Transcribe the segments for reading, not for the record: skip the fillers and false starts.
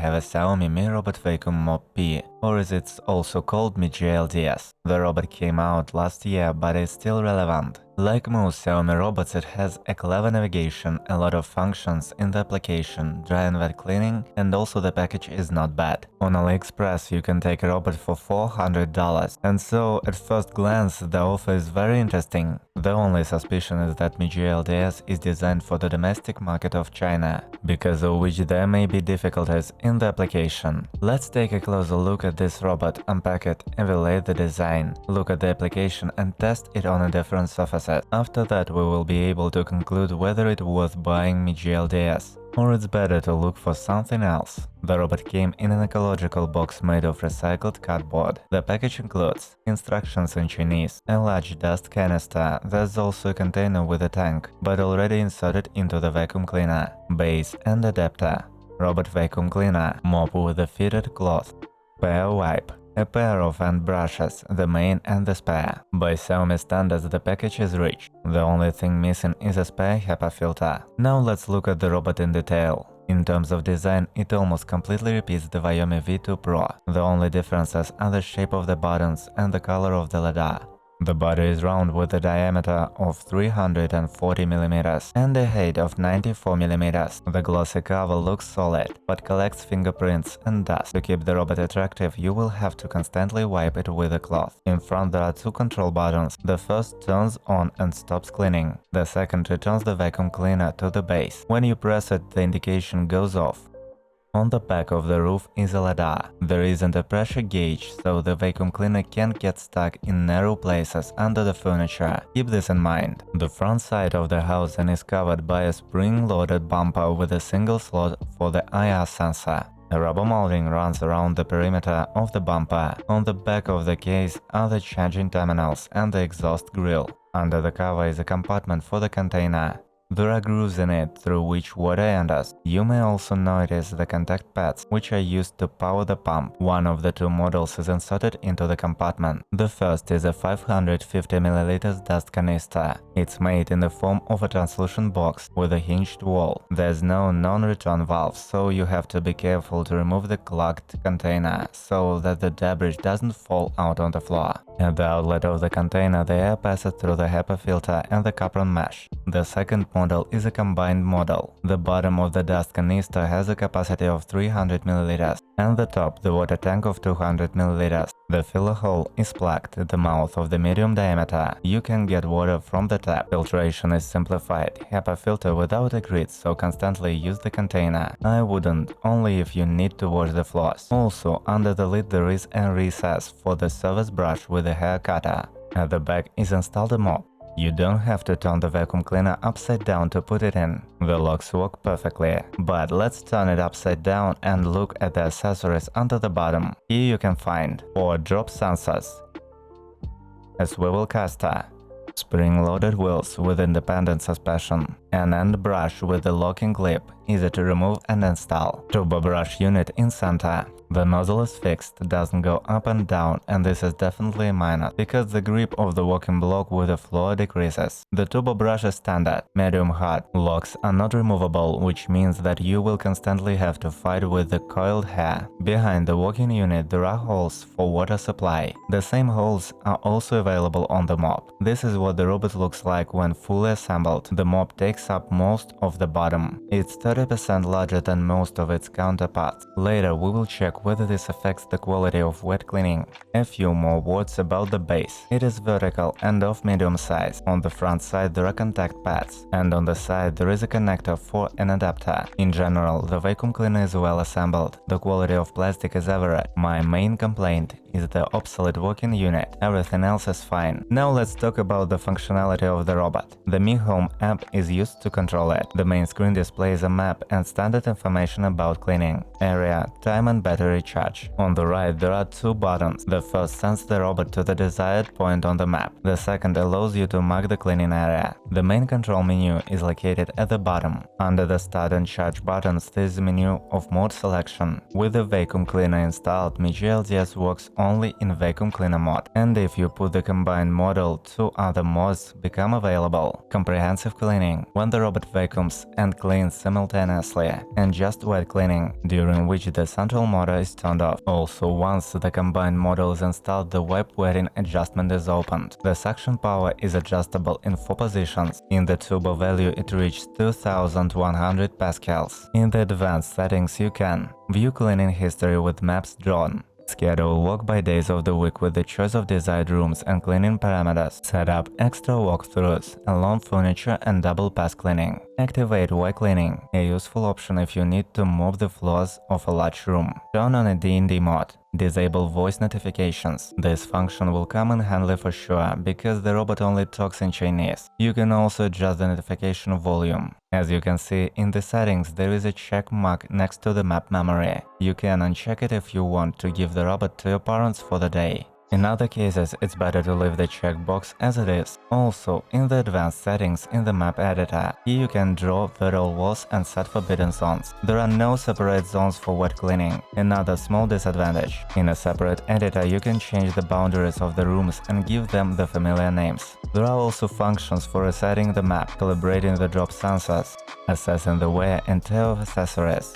have a Xiaomi Mi Robot Vacuum Mop P, or as it's also called Mijia LDS. The robot came out last year, but is still relevant. Like most Xiaomi robots, it has a clever navigation, a lot of functions in the application, dry and wet cleaning, and also the package is not bad. On AliExpress you can take a robot for $400, and so at first glance the offer is very interesting. The only suspicion is that Mijia LDS is designed for the domestic market of China, because of which there may be difficulties in the application. Let's take a closer look at this robot, unpack it, evaluate the design, look at the application and test it on a different surfaces. After that we will be able to conclude whether it's worth buying Mijia LDS, or it's better to look for something else. The robot came in an ecological box made of recycled cardboard. The package includes instructions in Chinese, a large dust canister, there's also a container with a tank, but already inserted into the vacuum cleaner, base and adapter, robot vacuum cleaner, mop with a fitted cloth, spare wipe, a pair of hand brushes, the main and the spare. By Xiaomi standards the package is rich. The only thing missing is a spare HEPA filter. Now let's look at the robot in detail. In terms of design, it almost completely repeats the Xiaomi V2 Pro. The only differences are the shape of the buttons and the color of the lidar. The body is round with a diameter of 340 mm and a height of 94 mm. The glossy cover looks solid, but collects fingerprints and dust. To keep the robot attractive, you will have to constantly wipe it with a cloth. In front there are two control buttons. The first turns on and stops cleaning. The second returns the vacuum cleaner to the base. When you press it, the indication goes off. On the back of the roof is a lidar. There isn't a pressure gauge, so the vacuum cleaner can't get stuck in narrow places under the furniture. Keep this in mind. The front side of the housing is covered by a spring-loaded bumper with a single slot for the IR sensor. A rubber molding runs around the perimeter of the bumper. On the back of the case are the charging terminals and the exhaust grill. Under the cover is a compartment for the container. There are grooves in it through which water enters. You may also notice the contact pads, which are used to power the pump. One of the two models is inserted into the compartment. The first is a 550 ml dust canister. It's made in the form of a translucent box with a hinged wall. There's no non-return valve, so you have to be careful to remove the clogged container so that the debris doesn't fall out on the floor. At the outlet of the container, the air passes through the HEPA filter and the copper mesh. The second model is a combined model. The bottom of the dust canister has a capacity of 300 ml, and the top the water tank of 200 ml. The filler hole is plugged at the mouth of the medium diameter. You can get water from the tap. Filtration is simplified. HEPA filter without a grid, so constantly use the container. I wouldn't, only if you need to wash the floors. Also, under the lid there is a recess for the service brush with a hair cutter. At the back is installed a mop. You don't have to turn the vacuum cleaner upside down to put it in. The locks work perfectly. But let's turn it upside down and look at the accessories under the bottom. Here you can find 4 drop sensors, a swivel caster, spring-loaded wheels with independent suspension, an end brush with a locking clip, easy to remove and install, turbo brush unit in center. The nozzle is fixed, doesn't go up and down, and this is definitely a minus, because the grip of the walking block with the floor decreases. The turbo brush is standard, medium hard. Locks are not removable, which means that you will constantly have to fight with the coiled hair. Behind the walking unit there are holes for water supply. The same holes are also available on the mop. This is what the robot looks like when fully assembled. The mop takes up most of the bottom. It's 30% larger than most of its counterparts. Later we will check whether this affects the quality of wet cleaning. A few more words about the base. It is vertical and of medium size. On the front side there are contact pads, and on the side there is a connector for an adapter. In general, the vacuum cleaner is well assembled. The quality of plastic is average. My main complaint is the obsolete working unit. Everything else is fine. Now let's talk about the functionality of the robot. The Mi Home app is used to control it. The main screen displays a map and standard information about cleaning, area, time and battery battery charge. On the right there are two buttons. The first sends the robot to the desired point on the map. The second allows you to mark the cleaning area. The main control menu is located at the bottom. Under the start and charge buttons there is a menu of mode selection. With the vacuum cleaner installed, Mijia LDS works only in vacuum cleaner mode. And if you put the combined model, two other modes become available. Comprehensive cleaning, when the robot vacuums and cleans simultaneously, and just wet cleaning, during which the central motor is turned off. Also, once the combined model is installed, the wipe wetting adjustment is opened. The suction power is adjustable in 4 positions. In the turbo value it reaches 2100 pascals. In the advanced settings you can view cleaning history with maps drawn, schedule walk by days of the week with the choice of desired rooms and cleaning parameters, set up extra walkthroughs, alone furniture and double pass cleaning, activate white cleaning, a useful option if you need to move the floors of a large room, turn on a D&D mode, disable voice notifications. This function will come in handy for sure, because the robot only talks in Chinese. You can also adjust the notification volume. As you can see in the settings, there is a check mark next to the map memory. You can uncheck it if you want to give the robot to your parents for the day. In other cases, it's better to leave the checkbox as it is. Also, in the advanced settings in the map editor, here you can draw virtual walls and set forbidden zones. There are no separate zones for wet cleaning, another small disadvantage. In a separate editor, you can change the boundaries of the rooms and give them the familiar names. There are also functions for resetting the map, calibrating the drop sensors, assessing the wear and tear of accessories,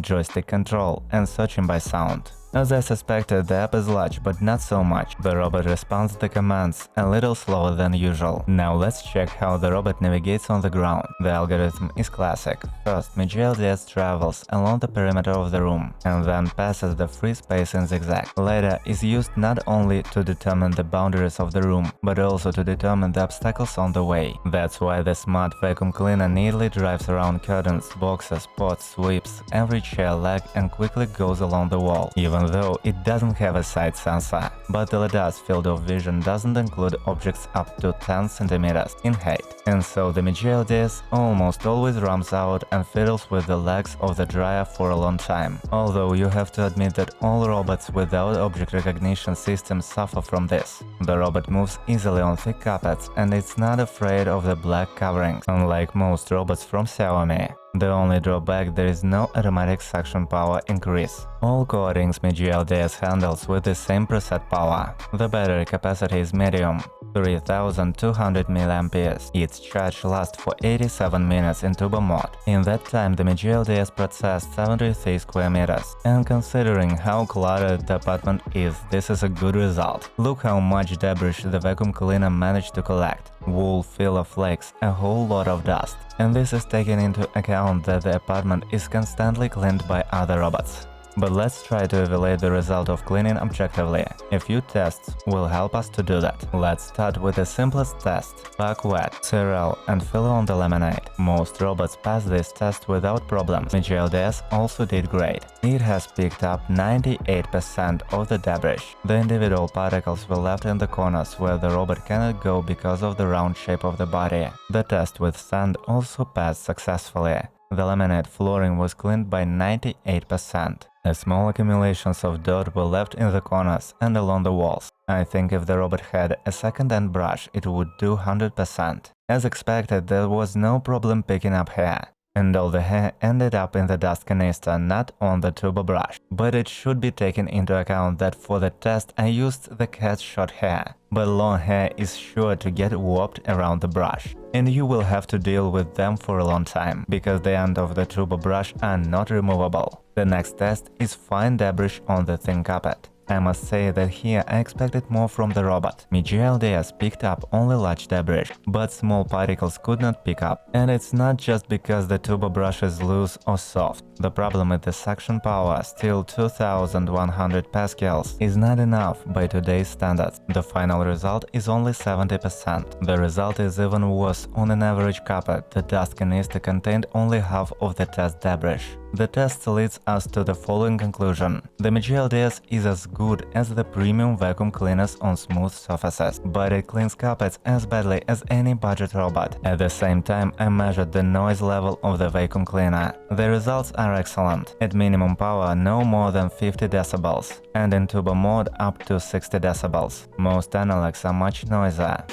joystick control, and searching by sound. As I suspected, the app is large, but not so much. The robot responds to the commands a little slower than usual. Now let's check how the robot navigates on the ground. The algorithm is classic. First, Mijia LDS travels along the perimeter of the room and then passes the free space in zigzag. Lidar is used not only to determine the boundaries of the room, but also to determine the obstacles on the way. That's why the smart vacuum cleaner neatly drives around curtains, boxes, pots, sweeps every chair leg and quickly goes along the wall, even though it doesn't have a side sensor. But the lidar's field of vision doesn't include objects up to 10 cm in height, and so the Mijia LDS almost always runs out and fiddles with the legs of the dryer for a long time. Although you have to admit that all robots without object recognition systems suffer from this. The robot moves easily on thick carpets and it's not afraid of the black coverings, unlike most robots from Xiaomi. The only drawback, there is no automatic suction power increase. All coatings Mijia LDS handles with the same preset power. The battery capacity is medium, 3200 mAh. Its charge lasts for 87 minutes in turbo mode. In that time, the Mijia LDS processed 73 square meters. And considering how cluttered the apartment is, this is a good result. Look how much debris the vacuum cleaner managed to collect. Wool, filler flakes, a whole lot of dust. And this is taken into account that the apartment is constantly cleaned by other robots. But let's try to evaluate the result of cleaning objectively. A few tests will help us to do that. Let's start with the simplest test. Pack wet, cereal and fill on the lemonade. Most robots pass this test without problems. Mijia LDS also did great. It has picked up 98% of the debris. The individual particles were left in the corners where the robot cannot go because of the round shape of the body. The test with sand also passed successfully. The laminate flooring was cleaned by 98%. Small accumulations of dirt were left in the corners and along the walls. I think if the robot had a second-hand brush, it would do 100%. As expected, there was no problem picking up hair. And all the hair ended up in the dust canister, not on the turbo brush. But it should be taken into account that for the test I used the cat's short hair. But long hair is sure to get warped around the brush, and you will have to deal with them for a long time, because the end of the turbo brush are not removable. The next test is fine debris on the thin carpet. I must say that here I expected more from the robot. Mijia LDS picked up only large debris, but small particles could not pick up. And it's not just because the turbo brush is loose or soft. The problem with the suction power, still 2100 pascals, is not enough by today's standards. The final result is only 70%. The result is even worse on an average carpet. The dust canister contained only half of the test debris. The test leads us to the following conclusion. The Mijia LDS is as good as the premium vacuum cleaners on smooth surfaces, but it cleans carpets as badly as any budget robot. At the same time, I measured the noise level of the vacuum cleaner. The results are excellent. At minimum power, no more than 50 decibels, and in turbo mode up to 60 decibels. Most analogs are much noisier.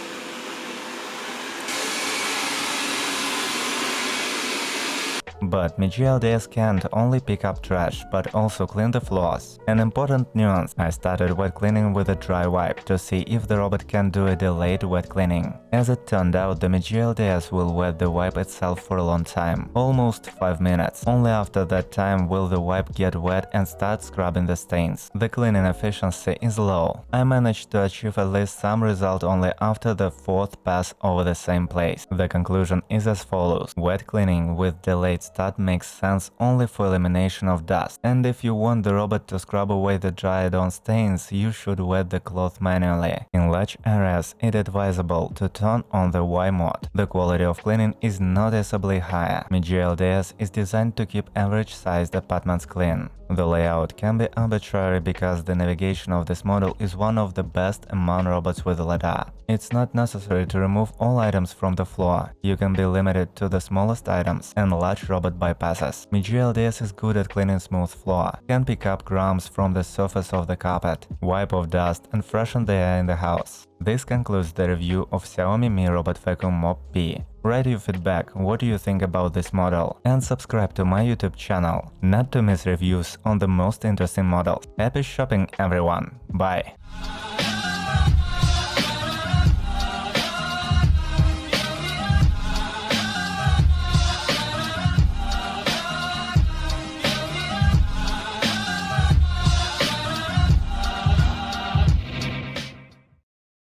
But Mijia LDS can't only pick up trash, but also clean the floors. An important nuance: I started wet cleaning with a dry wipe to see if the robot can do a delayed wet cleaning. As it turned out, the Mijia LDS will wet the wipe itself for a long time, almost 5 minutes. Only after that time will the wipe get wet and start scrubbing the stains. The cleaning efficiency is low. I managed to achieve at least some result only after the 4th pass over the same place. The conclusion is as follows: wet cleaning with delayed start makes sense only for elimination of dust, and if you want the robot to scrub away the dried-on stains, you should wet the cloth manually. In large areas, it's advisable to turn on the Y mode. The quality of cleaning is noticeably higher. Mijia LDS is designed to keep average-sized apartments clean. The layout can be arbitrary because the navigation of this model is one of the best among robots with lidar. It's not necessary to remove all items from the floor. You can be limited to the smallest items, and large robot bypasses. Mijia LDS is good at cleaning smooth floor, can pick up crumbs from the surface of the carpet, wipe off dust and freshen the air in the house. This concludes the review of Xiaomi Mi Robot Vacuum Mop P. Write your feedback, what do you think about this model, and subscribe to my YouTube channel, not to miss reviews on the most interesting models. Happy shopping everyone, bye!